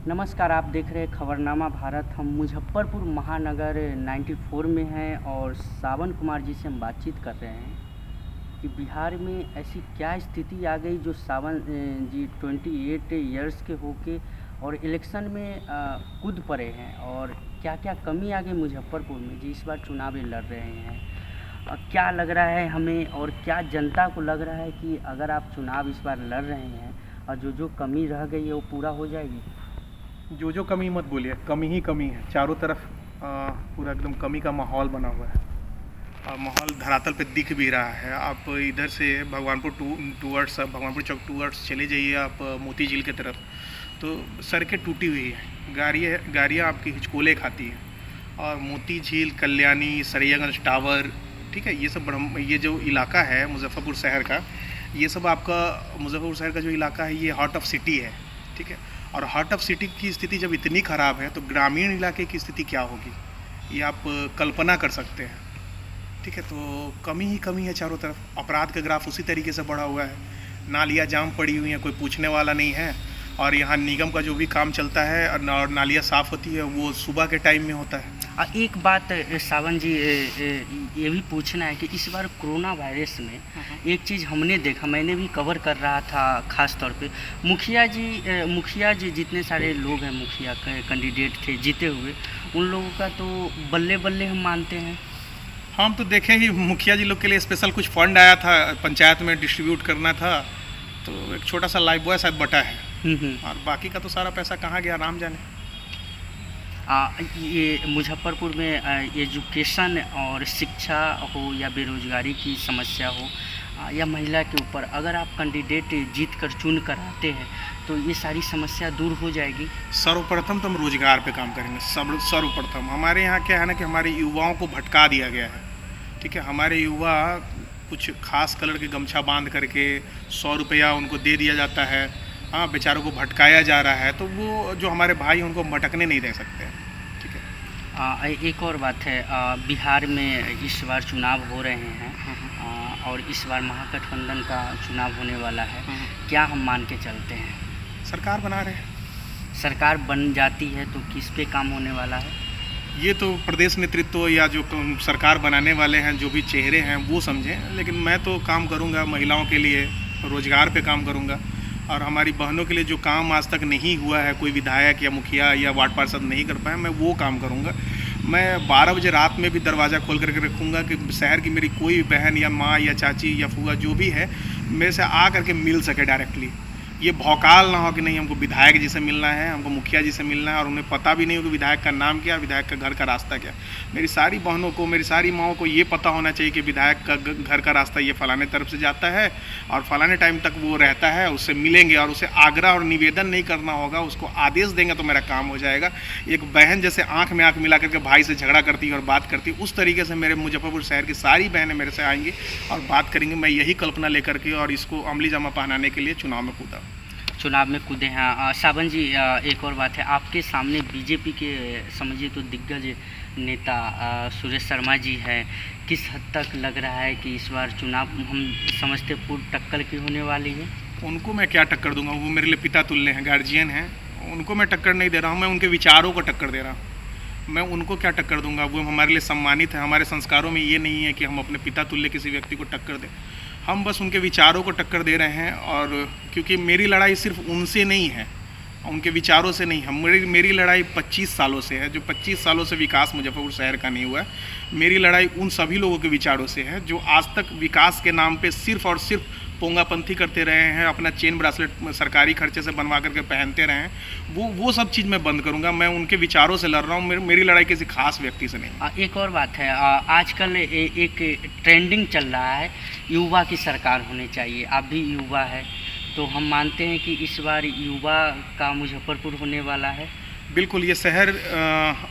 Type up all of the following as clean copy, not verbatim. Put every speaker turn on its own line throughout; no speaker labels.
नमस्कार, आप देख रहे हैं खबरनामा भारत। हम मुज़फ़्फ़रपुर महानगर 94 में हैं और सावन कुमार जी से हम बातचीत कर रहे हैं कि बिहार में ऐसी क्या स्थिति आ गई जो सावन जी 28 इयर्स के होके और इलेक्शन में कूद पड़े हैं, और क्या-क्या कमी आ गई मुज़फ़्फ़रपुर में जी इस बार चुनाव लड़ रहे हैं। क्या लग रहा है हमें और क्या जनता को लग रहा है कि अगर आप चुनाव इस बार लड़ रहे हैं और जो कमी रह गई है वो पूरा हो जाएगी?
जो कमी मत बोलिए, कमी ही कमी है। चारों तरफ पूरा एकदम कमी का माहौल बना हुआ है और माहौल धरातल पे दिख भी रहा है। आप इधर से भगवानपुर टूवर्ड्स भगवानपुर चौक टूवर्ड्स चले जाइए आप मोती झील की तरफ, तो सड़कें टूटी हुई है, गाड़ियाँ आपकी हिचकोले खाती हैं। और मोती झील, कल्याणी, सरियागंज टावर, ठीक है, ये जो इलाका है मुजफ्फरपुर शहर का, ये सब आपका मुजफ्फरपुर शहर का जो इलाका है ये हार्ट ऑफ सिटी है, ठीक है। और हार्ट ऑफ सिटी की स्थिति जब इतनी ख़राब है तो ग्रामीण इलाके की स्थिति क्या होगी ये आप कल्पना कर सकते हैं, ठीक है। तो कमी ही कमी है चारों तरफ। अपराध का ग्राफ उसी तरीके से बढ़ा हुआ है, नालियाँ जाम पड़ी हुई हैं, कोई पूछने वाला नहीं है। और यहाँ निगम का जो भी काम चलता है और नालियाँ साफ़ होती है वो सुबह के टाइम में होता है।
एक बात सावन जी, ये भी पूछना है कि इस बार कोरोना वायरस में एक चीज़ हमने देखा, मैंने भी कवर कर रहा था ख़ास तौर पे, मुखिया जी जितने सारे लोग हैं, मुखिया कैंडिडेट थे जीते हुए, उन लोगों का तो बल्ले बल्ले हम मानते हैं।
हम तो देखे ही, मुखिया जी लोग के लिए स्पेशल कुछ फंड आया था, पंचायत में डिस्ट्रीब्यूट करना था, तो एक छोटा सा लाइफ बॉय शायद बटा है। और बाकी का तो सारा पैसा कहाँ गया राम जाने।
ये मुजफ्फरपुर में एजुकेशन और शिक्षा हो या बेरोजगारी की समस्या हो या महिला के ऊपर, अगर आप कैंडिडेट जीत कर चुन कर आते हैं तो ये सारी समस्या दूर हो जाएगी।
सर्वप्रथम तो हम रोजगार पे काम करेंगे। सर्वप्रथम हमारे यहाँ क्या है ना कि हमारे युवाओं को भटका दिया गया है, ठीक है। हमारे युवा कुछ खास कलर के गमछा बांध करके 100 रुपया उनको दे दिया जाता है, हाँ, बेचारों को भटकाया जा रहा है। तो वो जो हमारे भाई उनको भटकने नहीं दे सकते, ठीक है।
एक और बात है, बिहार में इस बार चुनाव हो रहे हैं और इस बार महागठबंधन का चुनाव होने वाला है। क्या हम मान के चलते हैं?
सरकार बना रहे हैं।
सरकार बन जाती है तो किस पे काम होने वाला है?
ये तो प्रदेश नेतृत्व या जो सरकार बनाने वाले हैं, जो भी चेहरे हैं वो समझें, लेकिन मैं तो काम करूँगा महिलाओं के लिए, रोजगार पे काम करूँगा। और हमारी बहनों के लिए जो काम आज तक नहीं हुआ है, कोई विधायक या मुखिया या वार्ड पार्षद नहीं कर पाए, मैं वो काम करूँगा। मैं 12 बजे रात में भी दरवाज़ा खोल करके रखूँगा कि शहर की मेरी कोई बहन या माँ या चाची या फूआ जो भी है मेरे से आ करके मिल सके डायरेक्टली। ये भौकाल ना हो कि नहीं हमको विधायक जी से मिलना है, हमको मुखिया जी से मिलना है, और उन्हें पता भी नहीं हो कि विधायक का नाम क्या, विधायक का घर का रास्ता क्या। मेरी सारी बहनों को, मेरी सारी माँओं को ये पता होना चाहिए कि विधायक का घर का रास्ता ये फलाने तरफ से जाता है और फलाने टाइम तक वो रहता है, उससे मिलेंगे। और उसे आग्रह और निवेदन नहीं करना होगा, उसको आदेश देंगे तो मेरा काम हो जाएगा। एक बहन जैसे आँख में आँख मिला करके भाई से झगड़ा करती है और बात करती है, उस तरीके से मेरे मुजफ्फरपुर शहर की सारी बहनें मेरे से आएंगी और बात करेंगी। मैं यही कल्पना लेकर के और इसको अमली जामा पहनाने के लिए चुनाव में कूदा
हैं। सावन जी, एक और बात है, आपके सामने बीजेपी के समझिए तो दिग्गज नेता सुरेश शर्मा जी हैं। किस हद तक लग रहा है कि इस बार चुनाव हम समझते पूर्ण टक्कर की होने वाली है?
उनको मैं क्या टक्कर दूंगा, वो मेरे लिए पिता तुल्य हैं, गार्जियन हैं। उनको मैं टक्कर नहीं दे रहा हूँ, मैं उनके विचारों को टक्कर दे रहा हूँ। मैं उनको क्या टक्कर दूंगा, वो हमारे लिए सम्मानित है। हमारे संस्कारों में ये नहीं है कि हम अपने पिता तुल्य किसी व्यक्ति को टक्कर दें, हम बस उनके विचारों को टक्कर दे रहे हैं। और क्योंकि मेरी लड़ाई सिर्फ उनसे नहीं है, उनके विचारों से नहीं है, मेरी लड़ाई 25 सालों से है। जो 25 सालों से विकास मुजफ्फरपुर शहर का नहीं हुआ है, मेरी लड़ाई उन सभी लोगों के विचारों से है जो आज तक विकास के नाम पे सिर्फ और सिर्फ पोंगापंथी करते रहे हैं, अपना चेन ब्रासलेट सरकारी खर्चे से बनवा करके पहनते रहे हैं। वो सब चीज़ मैं बंद करूंगा। मैं उनके विचारों से लड़ रहा हूँ, मेरी लड़ाई किसी खास व्यक्ति से नहीं।
एक और बात है, आजकल एक ट्रेंडिंग चल रहा है, युवा की सरकार होनी चाहिए। आप भी युवा है तो हम मानते हैं कि इस बार युवा का मुजफ्फरपुर होने वाला है।
बिल्कुल, ये शहर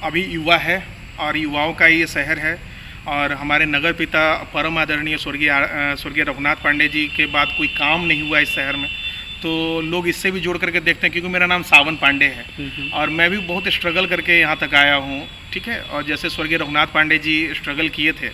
अभी युवा है और युवाओं का ये शहर है। और हमारे नगर पिता परम आदरणीय स्वर्गीय रघुनाथ पांडे जी के बाद कोई काम नहीं हुआ इस शहर में, तो लोग इससे भी जोड़ करके देखते हैं। क्योंकि मेरा नाम सावन पांडे है और मैं भी बहुत स्ट्रगल करके यहाँ तक आया हूँ, ठीक है। और जैसे स्वर्गीय रघुनाथ पांडे जी स्ट्रगल किए थे,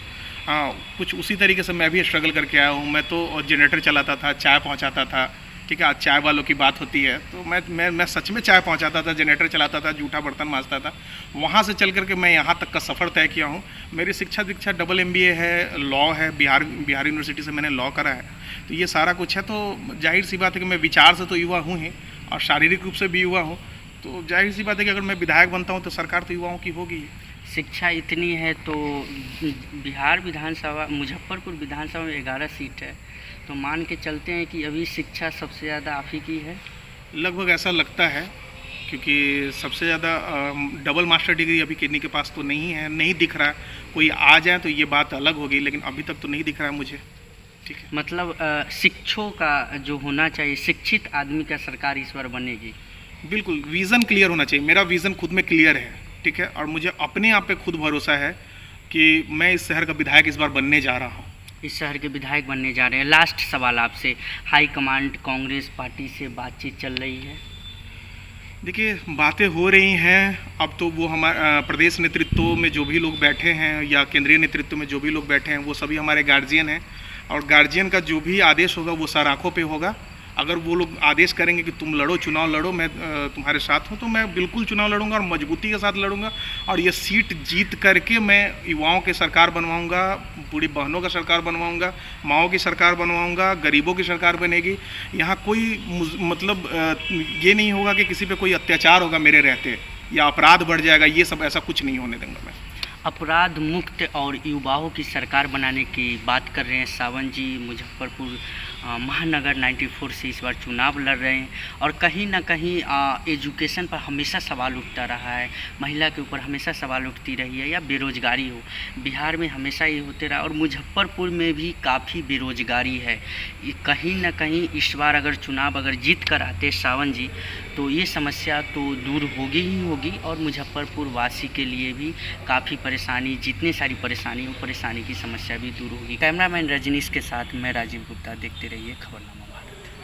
हाँ, कुछ उसी तरीके से मैं भी स्ट्रगल करके आया हूँ। मैं तो जनरेटर चलाता था, चाय पहुँचाता था, ठीक है। आज चाय वालों की बात होती है तो मैं सच में चाय पहुंचाता था, जनरेटर चलाता था, जूठा बर्तन मांजता था। वहाँ से चल करके मैं यहाँ तक का सफ़र तय किया हूँ। मेरी शिक्षा दीक्षा डबल MBA है, लॉ है, बिहार यूनिवर्सिटी से मैंने लॉ करा है। तो ये सारा कुछ है, तो जाहिर सी बात है कि मैं विचार से तो युवा हूँ ही और शारीरिक रूप से भी युवा हूँ। तो जाहिर सी बात है कि अगर मैं विधायक बनता हूँ तो सरकार तो युवाओं की होगी।
शिक्षा इतनी है तो बिहार विधानसभा, मुजफ्फरपुर विधानसभा में 11 सीट है, तो मान के चलते हैं कि अभी शिक्षा सबसे ज़्यादा आप ही की है।
लगभग ऐसा लगता है, क्योंकि सबसे ज़्यादा डबल मास्टर डिग्री अभी किन्हीं के पास तो नहीं है, नहीं दिख रहा है। कोई आ जाए तो ये बात अलग होगी, लेकिन अभी तक तो नहीं दिख रहा है मुझे। ठीक है,
मतलब शिक्षकों का जो होना चाहिए, शिक्षित आदमी का सरकार इस बार बनेगी।
बिल्कुल, विज़न क्लियर होना चाहिए। मेरा विज़न खुद में क्लियर है, ठीक है, और मुझे अपने आप पे खुद भरोसा है कि मैं इस शहर का विधायक इस बार बनने जा रहा हूँ।
इस शहर के विधायक बनने जा रहे हैं। लास्ट सवाल आपसे, हाई कमांड कांग्रेस पार्टी से बातचीत चल रही है?
देखिए, बातें हो रही हैं। अब तो वो हमारे प्रदेश नेतृत्व में जो भी लोग बैठे हैं या केंद्रीय नेतृत्व में जो भी लोग बैठे हैं वो सभी हमारे गार्जियन हैं, और गार्जियन का जो भी आदेश होगा वो सर आँखों पे होगा। अगर वो लोग आदेश करेंगे कि तुम लड़ो, चुनाव लड़ो, मैं तुम्हारे साथ हूँ, तो मैं बिल्कुल चुनाव लड़ूंगा और मजबूती के साथ लड़ूंगा। और ये सीट जीत करके मैं युवाओं की सरकार बनवाऊंगा, बूढ़ी बहनों का सरकार बनवाऊंगा, माओं की सरकार बनवाऊंगा, गरीबों की सरकार बनेगी। यहाँ कोई मतलब ये नहीं होगा कि किसी पे कोई अत्याचार होगा मेरे रहते या अपराध बढ़ जाएगा। ये सब ऐसा कुछ नहीं होने दूंगा मैं।
अपराध मुक्त और युवाओं की सरकार बनाने की बात कर रहे हैं सावंत जी। मुजफ्फरपुर महानगर 94 से इस बार चुनाव लड़ रहे हैं, और कहीं ना कहीं एजुकेशन पर हमेशा सवाल उठता रहा है, महिला के ऊपर हमेशा सवाल उठती रही है, या बेरोजगारी हो, बिहार में हमेशा ये होते रहा, और मुजफ्फरपुर में भी काफ़ी बेरोजगारी है। कहीं ना कहीं इस बार अगर चुनाव अगर जीत कर आते सावंत जी, तो ये समस्या तो दूर होगी ही होगी, और मुजफ्फरपुर वासी के लिए भी काफ़ी परेशानी, जितनी सारी परेशानी हो, परेशानी की समस्या भी दूर होगी। कैमरामैन रजनीश के साथ मैं राजीव गुप्ता, देखते रहिए खबरनामा।